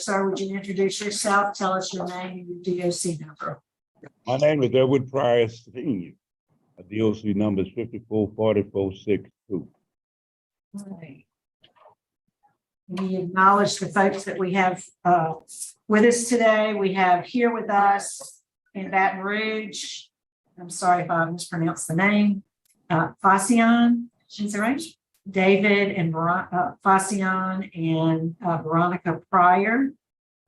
Sir, would you introduce yourself? Tell us your name and your DOC number. My name is Edward Pryor Senior. DOC number is 544462. All right. We acknowledge the folks that we have with us today. We have here with us in Baton Rouge. I'm sorry if I mispronounced the name. Facion, is that right? David and Facion and Veronica Pryor.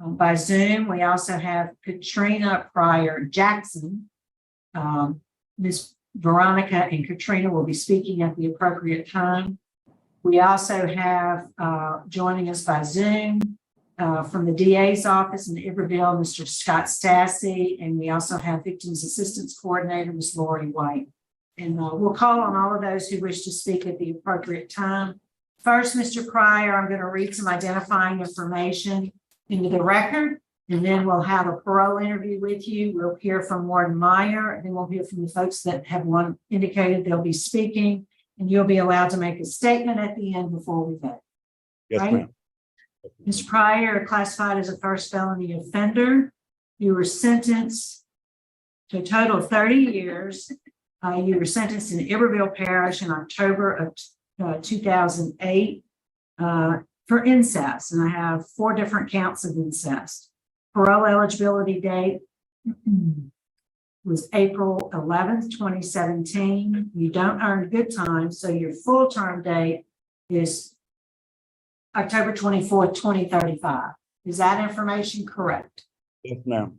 By Zoom, we also have Katrina Pryor Jackson. Ms. Veronica and Katrina will be speaking at the appropriate time. We also have joining us by Zoom from the DA's office in Iberville, Mr. Scott Stassi, and we also have Victims Assistance Coordinator, Ms. Lori White. And we'll call on all of those who wish to speak at the appropriate time. First, Mr. Pryor, I'm going to read some identifying information into the record, and then we'll have a parole interview with you. We'll hear from Warden Meyer, and then we'll hear from the folks that have indicated they'll be speaking, and you'll be allowed to make a statement at the end before we vote. Yes, right? ma'am. Mr. Pryor, classified as a first felony offender. You were sentenced to a total of 30 years. You were sentenced in Iberville Parish in October of 2008 for incest, and I have 4 different counts of incest. Parole eligibility date was April 11th, 2017. You don't earn good time, so your full term date is October 24th, 2035. Is that information correct? Yes, ma'am.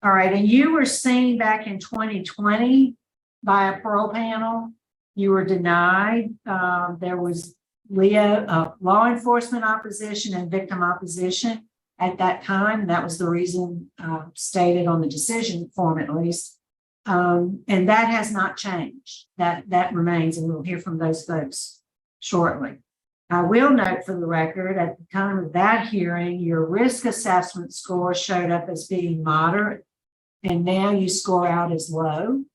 All right, and you were seen back in 2020 by a parole panel. You were denied. There was law enforcement opposition and victim opposition at that time. That was the reason stated on the decision form, at least. And that has not changed. That remains, and we'll hear from those folks shortly. I will note for the record, at the time of that hearing, your risk assessment score showed up as being moderate, and now you score out as low.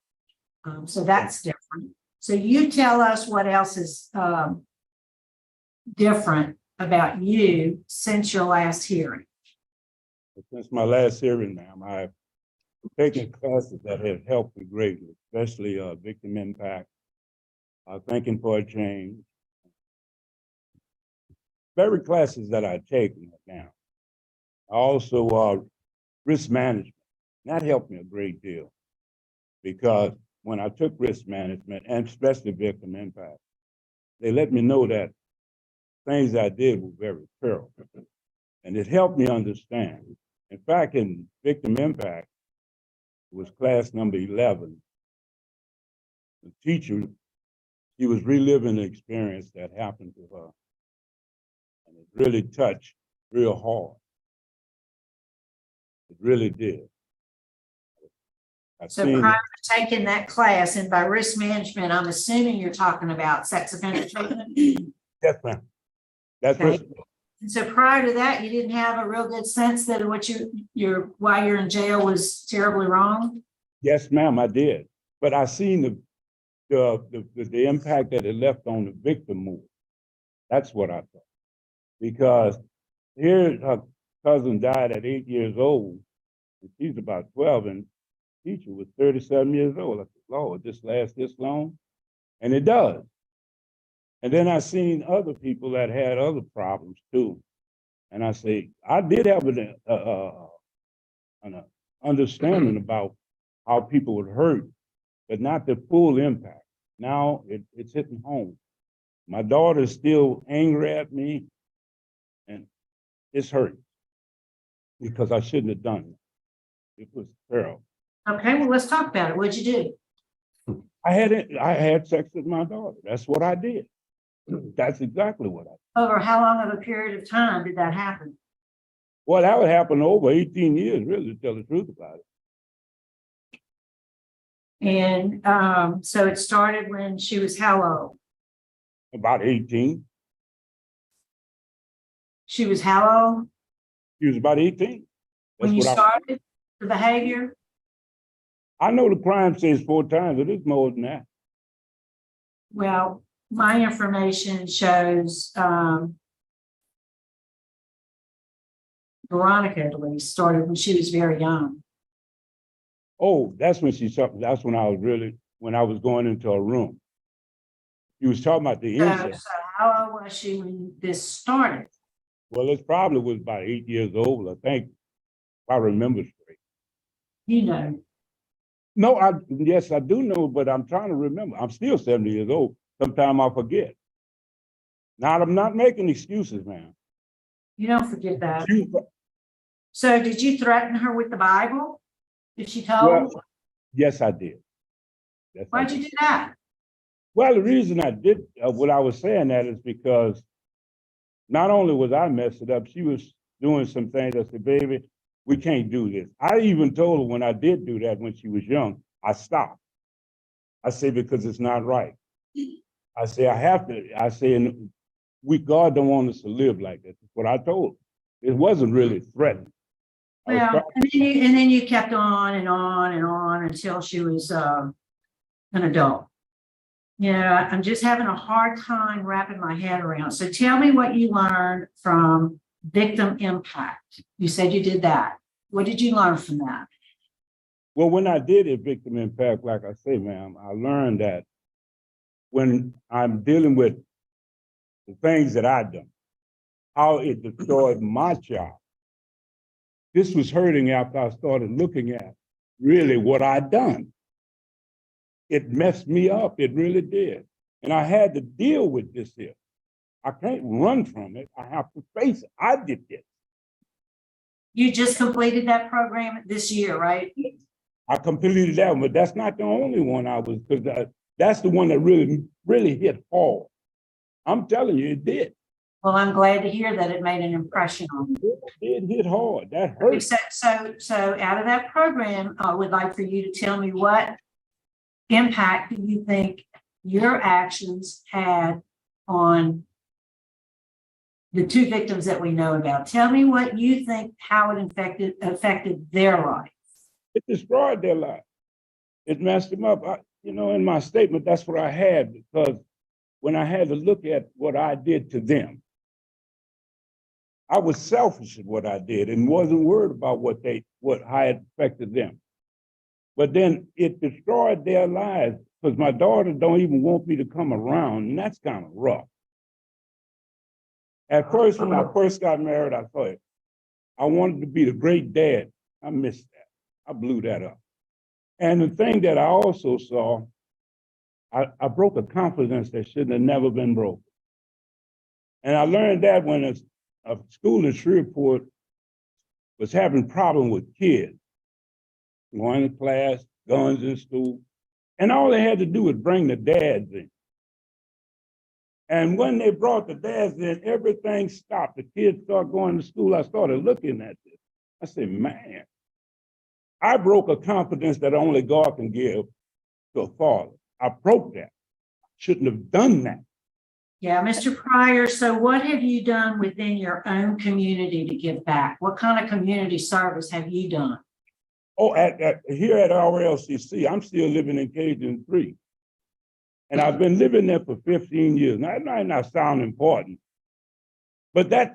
So that's different. So you tell us what else is different about you since your last hearing. Since my last hearing, ma'am, I've taken classes that have helped me greatly, especially victim impact, thinking for a change. Very classes that I've taken now. Also, risk management. That helped me a great deal because when I took risk management and especially victim impact, they let me know that things I did were very thorough, and it helped me understand. In fact, in victim impact, it was class number 11. The teacher, she was reliving the experience that happened to her, and it really touched real hard. It really did. So prior to taking that class, and by risk management, I'm assuming you're talking about sex offender treatment. Yes, ma'am. That's Okay. risk. And so prior to that, you didn't have a real good sense that what why you're in jail was terribly wrong. Yes, ma'am, I did. But I seen the impact that it left on the victim more. That's what I thought. Because here her cousin died at 8 years old, and she's about 12, and the teacher was 37 years old. I said, Lord, this lasts this long? And it does. And then I seen other people that had other problems too. And I say, I did have an understanding about how people would hurt, but not the full impact. Now it's hitting home. My daughter's still angry at me, and it's hurt because I shouldn't have done it. It was terrible. Okay, well, let's talk about it. What'd you do? I had sex with my daughter. That's what I did. That's exactly what I did. Over how long of a period of time did that happen? Well, that would happen over 18 years, really, to tell the truth about it. And so it started when she was how old? About 18. She was how old? She was about 18. When you started the behavior? I know the crime says 4 times, but it's more than that. Well, my information shows Veronica at least, started when she was very young. Oh, that's when that's when when I was going into a room. You was talking about the So, incest. so how old was she when this started? Well, it probably was about 8 years old, I think, if I remember straight. You know. No, yes, I do know, but I'm trying to remember. I'm still 70 years old. Sometimes I forget. Now, I'm not making excuses, man. You don't forget that. So did you threaten her with the Bible? Did she tell? Well, yes, I did. Yes, Why'd you do that? Well, the reason I did what I was saying that is because not only was I messing up, she was doing some things. I said, baby, we can't do this. I even told her when I did do that when she was young, I stopped. I said, because it's not right. I say, I have to, I say, and God don't want us to live like this. That's what I told her. It wasn't really threatening. Well, and then you kept on and on and on until she was an adult. You know, I'm just having a hard time wrapping my head around. So tell me what you learned from victim impact. You said you did that. What did you learn from that? Well, when I did it, victim impact, like I say, ma'am, I learned that when I'm dealing with the things that I've done, how it destroyed my child. This was hurting after I started looking at really what I'd done. It messed me up, it really did. And I had to deal with this here. I can't run from it, I have to face it. I did this. You just completed that program this year, right? I completed that one, but that's not the only one I was, because that's the one that really hit hard. I'm telling you, it did. Well, I'm glad to hear that it made an impression on you. It hit hard. That hurt. So out of that program, I would like for you to tell me what impact do you think your actions had on the two victims that we know about? Tell me what you think, how it affected their life. It destroyed their life. It messed them up. In my statement, that's what I had, because when I had to look at what I did to them, I was selfish in what I did and wasn't worried about how it affected them. But then it destroyed their lives, because my daughter don't even want me to come around, and that's kind of rough. At first, when I first got married, I thought I wanted to be the great dad. I missed that. I blew that up. And the thing that I also saw, I broke a confidence that shouldn't have never been broken. And I learned that when a school in Shreveport was having problems with kids going to class, guns in school, and all they had to do was bring the dads in. And when they brought the dads in, everything stopped. The kids started going to school. I started looking at this. I said, man, I broke a confidence that only God can give to a father. I broke that. Shouldn't have done that. Yeah, Mr. Pryor, so what have you done within your own community to give back? What kind of community service have you done? Oh, here at RLCC, I'm still living in Cajun 3. And I've been living there for 15 years. Now, it might not sound important, but that's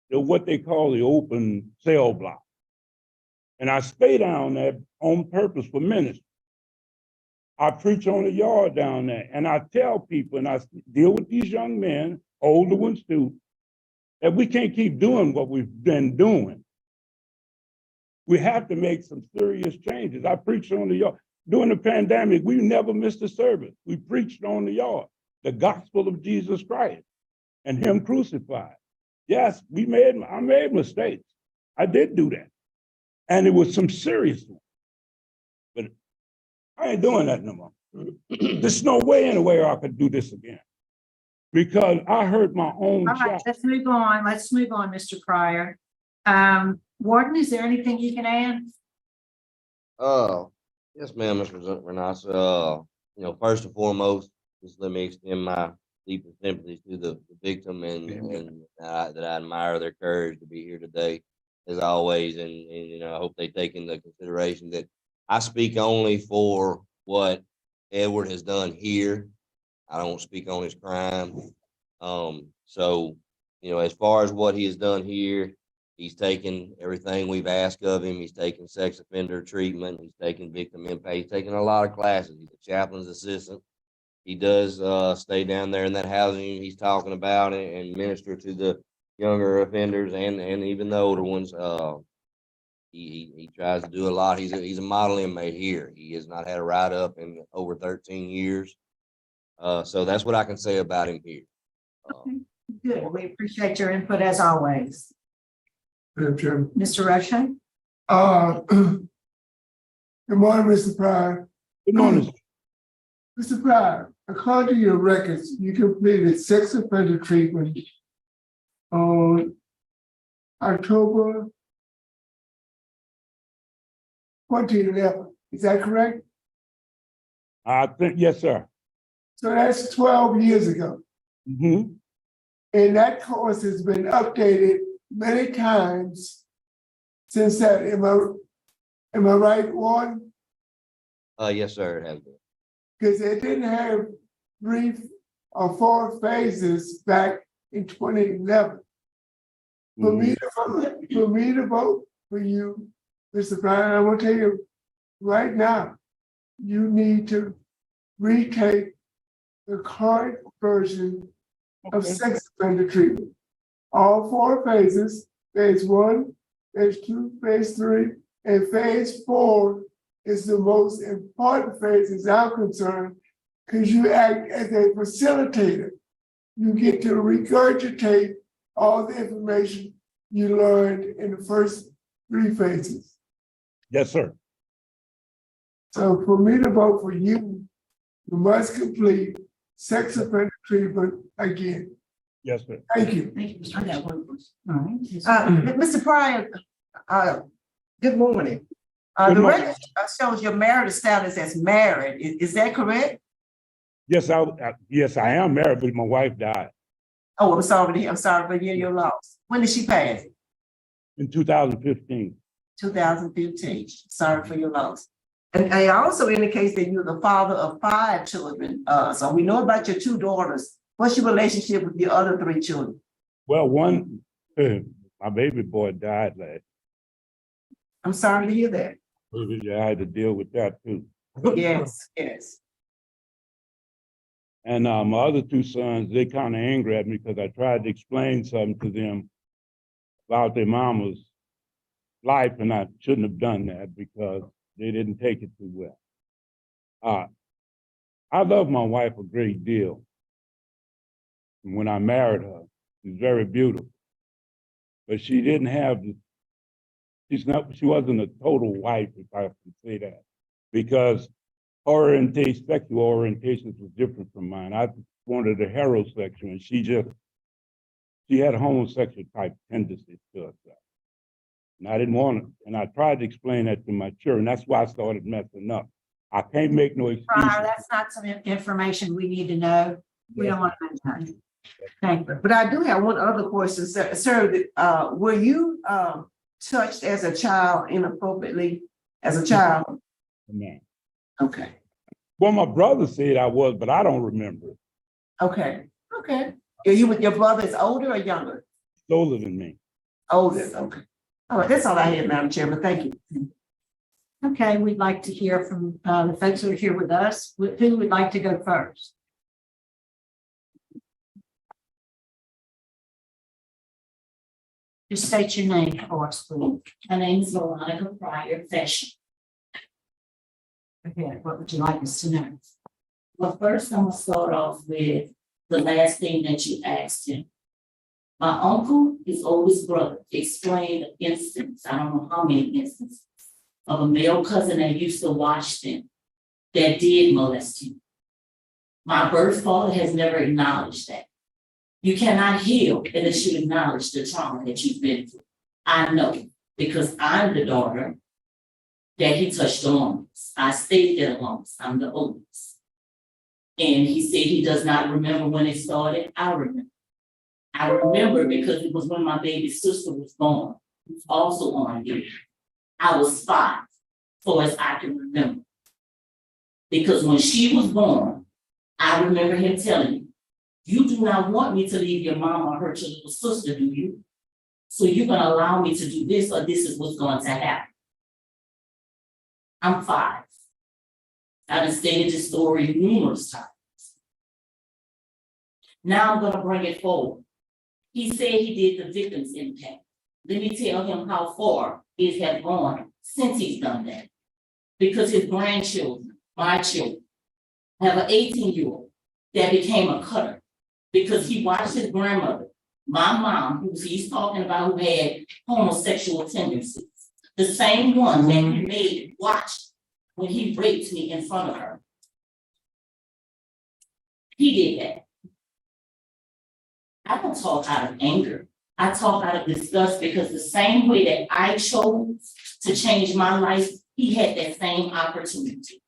what they call the open cell block. And I stay down there on purpose for ministry. I preach on the yard down there, and I tell people, and I deal with these young men, older ones too, that we can't keep doing what we've been doing. We have to make some serious changes. I preached on the yard. During the pandemic, we never missed a service. We preached on the yard, the gospel of Jesus Christ and him crucified. Yes, I made mistakes. I did do that. And it was some serious ones. But I ain't doing that no more. There's no way in the way I could do this again, because I hurt my own child. Right, let's move on. Let's move on, Mr. Pryor. Warden, is there anything you can add? Yes, ma'am, Mr. Renata. First and foremost, just let me extend my deepest sympathies to the victim and that I admire their courage to be here today, as always. And I hope they take into consideration that I speak only for what Edward has done here. I don't speak on his crime. So, as far as what he has done here, He's taken everything we've asked of him. He's taken sex offender treatment. He's taken victim impact. He's taken a lot of classes. He's a chaplain's assistant. He does stay down there in that housing he's talking about and minister to the younger offenders and even the older ones. He tries to do a lot. He's a model inmate here. He has not had a write up in over 13 years. So that's what I can say about him here. Good. We appreciate your input as always. Madam Chairman. Mr. Rushay? Good morning, Mr. Pryor. Good morning. Mr. Pryor, according to your records, you completed sex offender treatment on October 2011. Is that correct? I think, yes, sir. So that's 12 years ago. Mm-hmm. And that course has been updated many times since that. Am I right, Warden? Yes, sir, it has been. Because they didn't have 3 or 4 phases back in 2011. For me to vote for you, Mr. Pryor, I want to tell you right now, you need to retake the current version of sex offender treatment. All 4 phases, phase 1, phase 2, phase 3, and phase 4 is the most important phase as I'm concerned, because you act as a facilitator. You get to regurgitate all the information you learned in the first 3 phases. Yes, sir. So for me to vote for you, you must complete sex offender treatment again. Yes, sir. Thank you. Thank you, Mr. Rushay. All right. Mr. Pryor, good morning. Good The morning. record shows your marital status as married. Is that correct? Yes, I am married, but my wife died Oh, I'm sorry for your loss. When did she pass? in 2015. 2015. Sorry for your loss. And it also indicates that you're the father of 5 children. So we know about your 2 daughters. What's your relationship with your other 3 children? Well, one, my baby boy died last. I'm sorry to hear that. I had to deal with that too. Yes. And my other 2 sons, they kind of angry at me because I tried to explain something to them about their mama's life, and I shouldn't have done that because they didn't take it too well. I love my wife a great deal. And when I married her, she's very beautiful, but she didn't have the, she wasn't a total wife, if I can say that, because sexual orientations was different from mine. I wanted a heterosexual, and she had a homosexual type tendencies to herself. And I didn't want it. And I tried to explain that to my children. That's why I started messing up. I can't make no excuses. Pryor, that's not some information we need to know. We don't want to know. Thank you. But I do have one other question, sir. Sir, were you touched as a child inappropriately as a child? No. Okay. Well, my brother said I was, but I don't remember it. Okay. Your brother is older or younger? Older than me. Older. Okay. All right. That's all I had, Madam Chairman. Thank you. Okay, we'd like to hear from the folks who are here with us. Who would like to go first? Just state your name for us, please. My name is Veronica Pryor Fashion. Okay, what would you like us to know? Well, first I'm gonna start off with the last thing that you asked him. My uncle, his oldest brother, explained an instance, I don't know how many instances, of a male cousin that used to watch them that did molest him. My birth father has never acknowledged that. You cannot heal unless you acknowledge the trauma that you've been through. I know because I'm the daughter that he touched the longest. I stayed there the longest. I'm the oldest. And he said he does not remember when it started. I remember. I remember because it was when my baby sister was born, who's also on here. I was 5, so as I can remember. Because when she was born, I remember him telling me, "You do not want me to leave your mom or hurt your little sister, do you?" So you're gonna allow me to do this, or this is what's going to happen. I'm 5. I've stated this story numerous times. Now I'm gonna bring it forward. He said he did the victim's impact. Let me tell him how far it has gone since he's done that. Because his grandchildren, my children, have an 18-year-old that became a cutter because he watched his grandmother, my mom, who he's talking about, who had homosexual tendencies, the same one that he made watch when he raped me in front of her. He did that. I don't talk out of anger. I talk out of disgust because the same way that I chose to change my life, he had that same opportunity.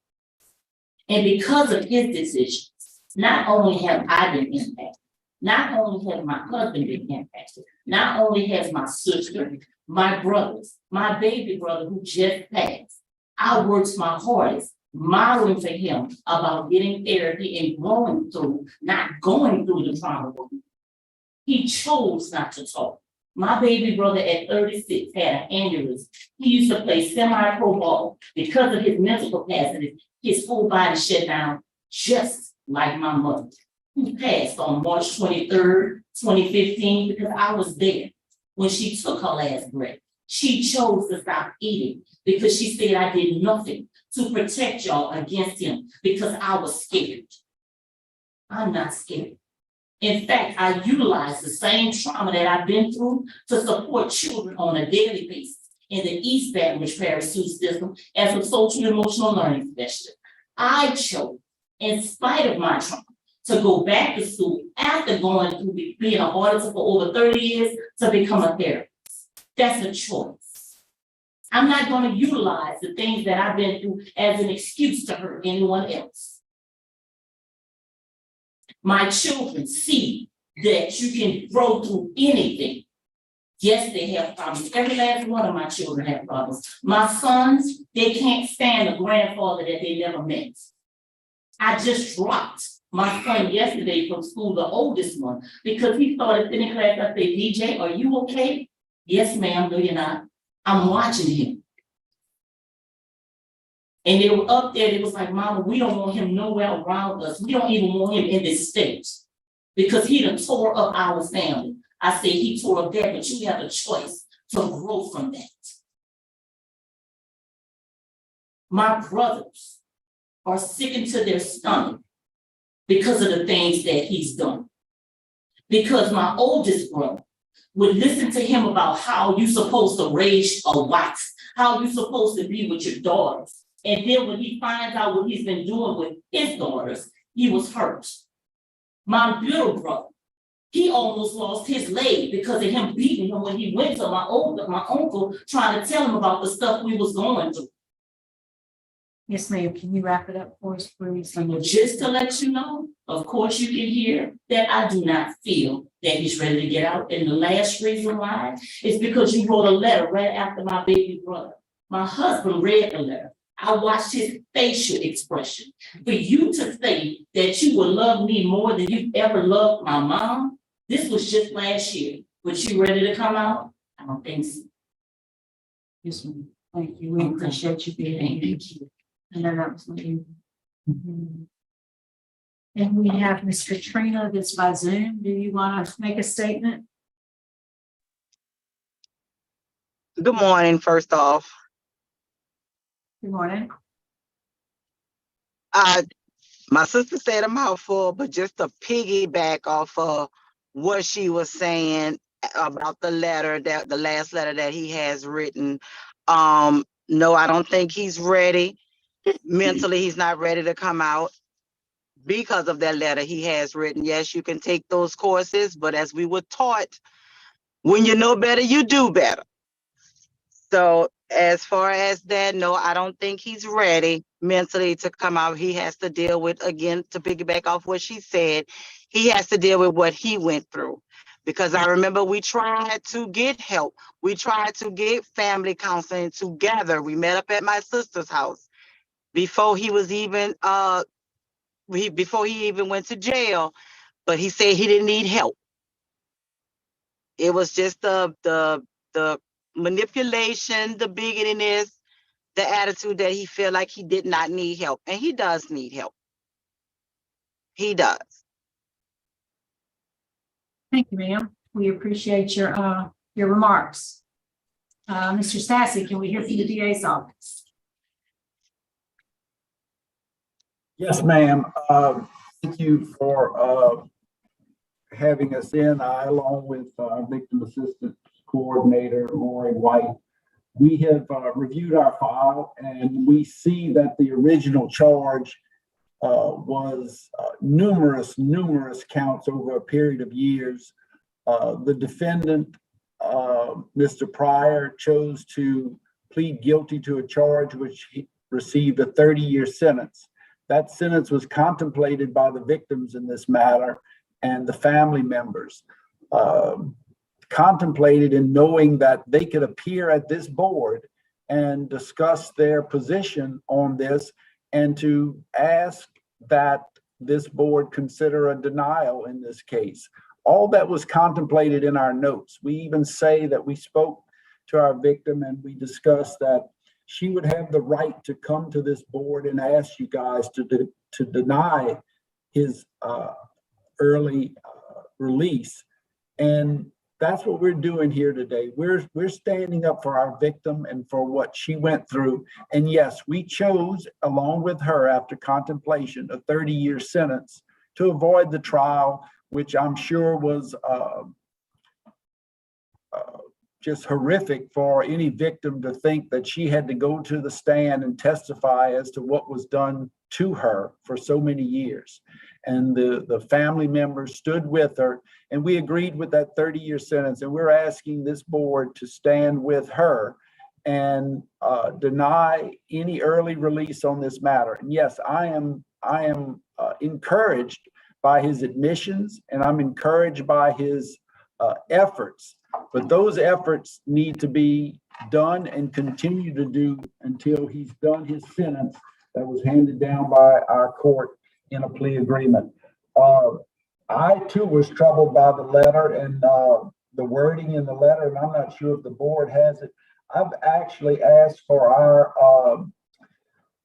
And because of his decisions, not only have I been impacted, not only has my husband been impacted, not only has my sister, my brothers, my baby brother who just passed, I worked my hardest modeling for him about getting therapy and growing through, not going through the trauma. He chose not to talk. My baby brother at 36 had an aneurysm. He used to play semi-pro ball. Because of his mental capacity, his whole body shut down, just like my mother, who passed on March 23rd, 2015, because I was there when she took her last breath. She chose to stop eating because she said I did nothing to protect y'all against him because I was scared. I'm not scared. In fact, I utilize the same trauma that I've been through to support children on a daily basis in the East Baton Rouge Parish School System as a social and emotional learning specialist. I chose, in spite of my trauma, to go back to school after going through being an auditor for over 30 years to become a therapist. That's a choice. I'm not going to utilize the things that I've been through as an excuse to hurt anyone else. My children see that you can grow through anything. Yes, they have problems. Every last one of my children have problems. My sons, they can't stand a grandfather that they never met. I just dropped my son yesterday from school, the oldest one, because he started sitting in class. I said, DJ, are you okay? Yes, ma'am, no, you're not. I'm watching him. And they were up there, it was like, Mama, we don't want him nowhere around us. We don't even want him in this state because he done tore up our family. I said, he tore up that, but you have a choice to grow from that. My brothers are sickened to their stomach because of the things that he's done. Because my oldest brother would listen to him about how you're supposed to raise a wife, how you're supposed to be with your daughters. And then when he finds out what he's been doing with his daughters, he was hurt. My middle brother, he almost lost his leg because of him beating him when he went to my uncle trying to tell him about the stuff we was going through. Yes, ma'am. Can you wrap it up for us, please? And just to let you know, of course you can hear that I do not feel that he's ready to get out. And the last reason why is because you wrote a letter right after my baby brother. My husband read the letter. I watched his facial expression. For you to say that you will love me more than you've ever loved my mom, this was just last year. Was you ready to come out? I don't think so. Yes, ma'am. Thank you. We appreciate you being here. Thank you. I know that was me. And we have Miss Katrina that's by Zoom. Do you want to make a statement? Good morning, first off. Good morning. My sister said a mouthful, but just to piggyback off of what she was saying about the letter, that the last letter that he has written. No, I don't think he's ready. Mentally, he's not ready to come out because of that letter he has written. Yes, you can take those courses, but as we were taught, when you know better, you do better. So as far as that, no, I don't think he's ready mentally to come out. He has to deal with, again, to piggyback off what she said, he has to deal with what he went through. Because I remember we tried to get help. We tried to get family counseling together. We met up at my sister's house before he was even, before he even went to jail, but he said he didn't need help. It was just the manipulation, the bigotiness, the attitude that he felt like he did not need help. And he does need help. He does. Thank you, ma'am. We appreciate your remarks. Mr. Sassy, can we hear from the DA's office? Yes, ma'am. Thank you for having us in. I, along with our Victim Assistance Coordinator, Lori White, we have reviewed our file, and we see that the original charge was numerous counts over a period of years. The defendant, Mr. Pryor, chose to plead guilty to a charge which he received a 30-year sentence. That sentence was contemplated by the victims in this matter and the family members, contemplated in knowing that they could appear at this board and discuss their position on this, and to ask that this board consider a denial in this case. All that was contemplated in our notes. We even say that we spoke to our victim and we discussed that she would have the right to come to this board and ask you guys to deny his early release. And that's what we're doing here today. We're standing up for our victim and for what she went through. And yes, we chose, along with her, after contemplation, a 30-year sentence to avoid the trial, which I'm sure was just horrific for any victim to think that she had to go to the stand and testify as to what was done to her for so many years. And the family members stood with her, and we agreed with that 30-year sentence. And we're asking this board to stand with her and deny any early release on this matter. And yes, I am encouraged by his admissions, and I'm encouraged by his efforts. But those efforts need to be done and continue to do until he's done his sentence that was handed down by our court in a plea agreement. I too was troubled by the letter and the wording in the letter, and I'm not sure if the board has it. I've actually asked for our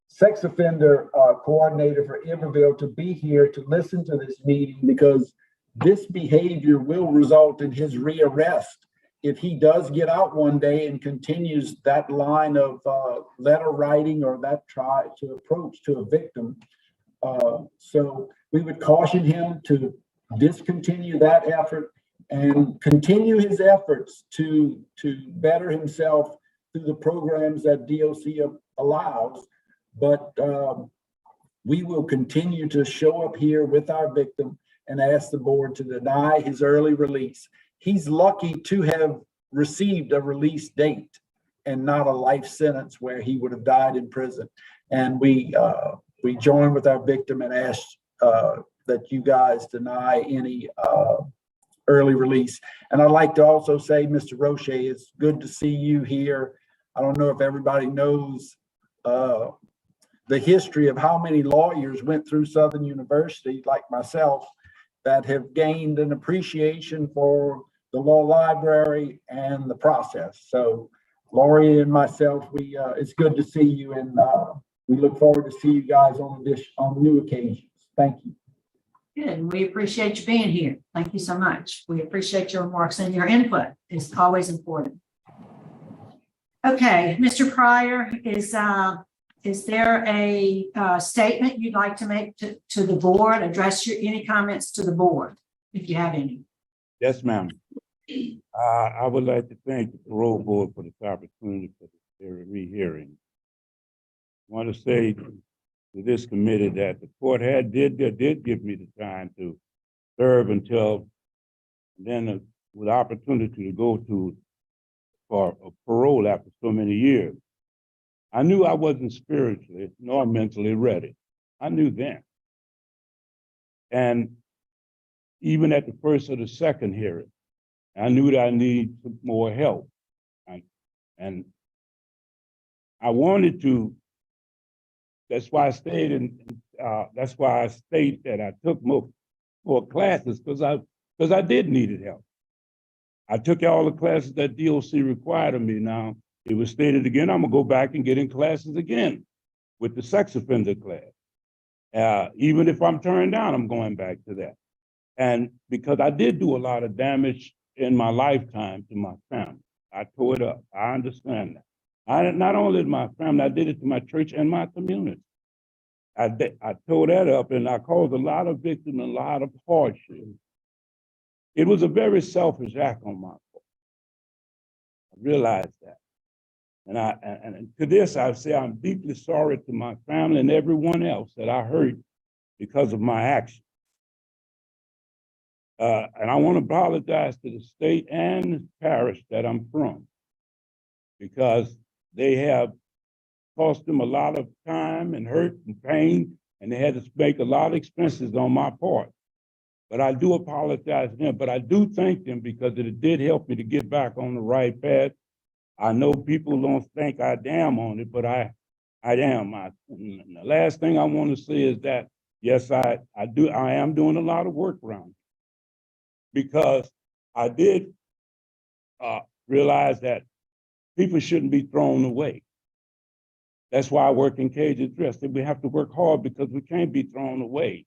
sex offender coordinator for Iberville to be here to listen to this meeting, because this behavior will result in his rearrest if he does get out one day and continues that line of letter writing or that try to approach to a victim. So we would caution him to discontinue that effort and continue his efforts to better himself through the programs that DOC allows. But we will continue to show up here with our victim and ask the board to deny his early release. He's lucky to have received a release date and not a life sentence where he would have died in prison. And we join with our victim and ask that you guys deny any early release. And I'd like to also say, Mr. Roche, it's good to see you here. I don't know if everybody knows the history of how many lawyers went through Southern University, like myself, that have gained an appreciation for the law library and the process. So Lori and myself, it's good to see you, and we look forward to see you guys on new occasions. Thank you. Good. We appreciate you being here. Thank you so much. We appreciate your remarks, and your input is always important. Okay, Mr. Pryor, is there a statement you'd like to make to the board? Address any comments to the board, if you have any. Yes, ma'am. I would like to thank the parole board for this opportunity for this rehearing. I want to say to this committee that the court did give me the time to serve until then, with opportunity to go for a parole after so many years. I knew I wasn't spiritually nor mentally ready. I knew then. And even at the first or the second hearing, I knew that I needed some more help. And I wanted to, that's why I stayed that's why I state that I took more classes, because I did needed help. I took all the classes that DOC required of me. Now, it was stated again, I'm gonna go back and get in classes again with the sex offender class. Even if I'm turned down, I'm going back to that. And because I did do a lot of damage in my lifetime to my family, I tore it up. I understand that. I not only did my family, I did it to my church and my community. I tore that up, and I caused a lot of victims, a lot of hardship. It was a very selfish act on my part. I realized that. And to this, I say I'm deeply sorry to my family and everyone else that I hurt because of my action. And I want to apologize to the state and the parish that I'm from, because they have cost them a lot of time and hurt and pain, and they had to make a lot of expenses on my part. But I do apologize to them, but I do thank them because it did help me to get back on the right path. I know people don't think I am on it, but I am. The last thing I want to say is that, yes, I am doing a lot of work around it, because I did realize that people shouldn't be thrown away. That's why I work in cage address. We have to work hard because we can't be thrown away.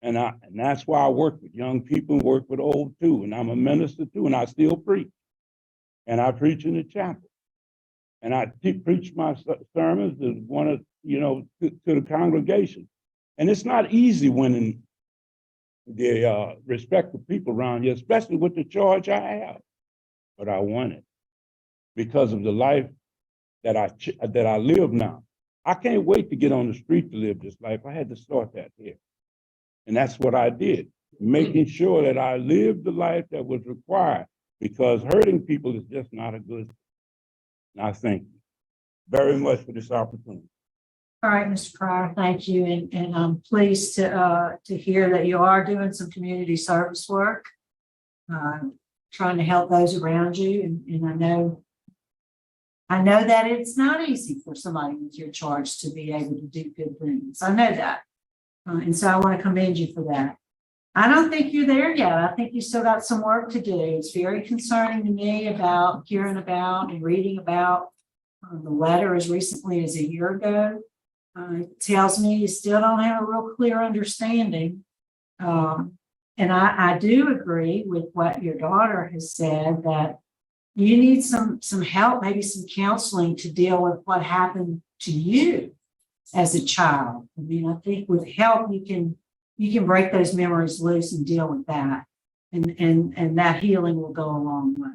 And that's why I work with young people and work with old too. And I'm a minister too, and I still preach. And I preach in the chapel. And I preach my sermons to to the congregation. And it's not easy winning the respect of people around here, especially with the charge I have. But I won it because of the life that I live now. I can't wait to get on the street to live this life. I had to start that here. And that's what I did, making sure that I lived the life that was required, because hurting people is just not a good thing. And I thank you very much for this opportunity. All right, Mr. Pryor, thank you. And I'm pleased to hear that you are doing some community service work, trying to help those around you. And I know that it's not easy for somebody with your charge to be able to do good things. I know that. And so I want to commend you for that. I don't think you're there yet. I think you still got some work to do. It's very concerning to me about hearing about and reading about the letter as recently as a year ago. It tells me you still don't have a real clear understanding. And I do agree with what your daughter has said, that you need some help, maybe some counseling to deal with what happened to you as a child. I mean, I think with help, you can break those memories loose and deal with that. And that healing will go a long way.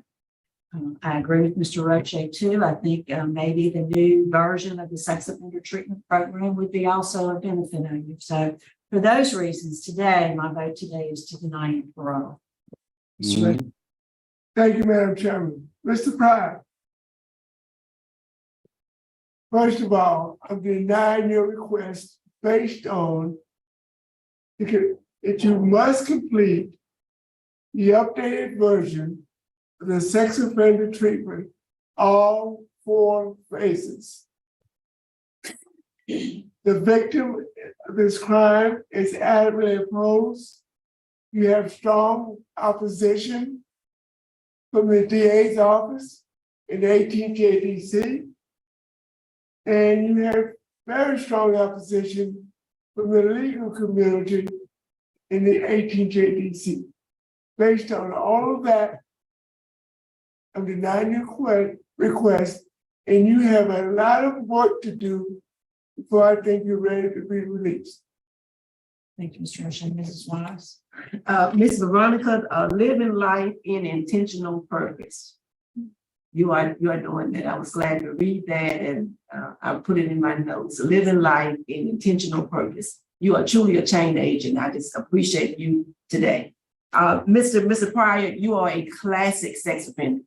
I agree with Mr. Roche too. I think maybe the new version of the sex offender treatment program would be also a benefit of you. So for those reasons, today, my vote today is to deny you parole. Thank you, Madam Chairman. Mr. Pryor. First of all, I'm denying your request based on that you must complete the updated version of the sex offender treatment, all 4 phases. The victim of this crime is adamantly opposed. You have strong opposition from the DA's office in the 18th JDC. And you have very strong opposition from the legal community in the 18th JDC. Based on all of that, I'm denying your request, and you have a lot of work to do before I think you're ready to be released. Thank you, Mr. Roche. Mrs. Wise. Ms. Veronica, living life in intentional purpose. You are doing that. I was glad to read that, and I put it in my notes. Living life in intentional purpose. You are truly a change agent. I just appreciate you today. Mr. Pryor, you are a classic sex offender.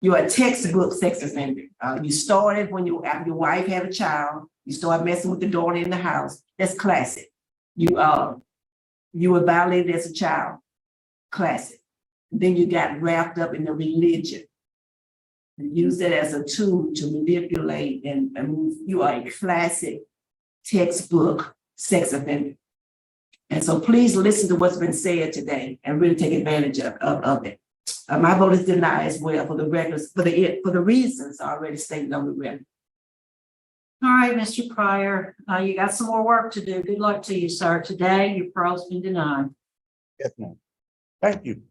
You are a textbook sex offender. You started when after your wife had a child. You started messing with the daughter in the house. That's classic. You were violated as a child. Classic. Then you got wrapped up in the religion. And use that as a tool to manipulate and move. You are a classic textbook sex offender. And so please listen to what's been said today and really take advantage of it. My vote is denied as well for the records, for the reasons already stated on the record. All right, Mr. Pryor, you got some more work to do. Good luck to you, sir. Today, your parole's been denied. Yes, ma'am. Thank you.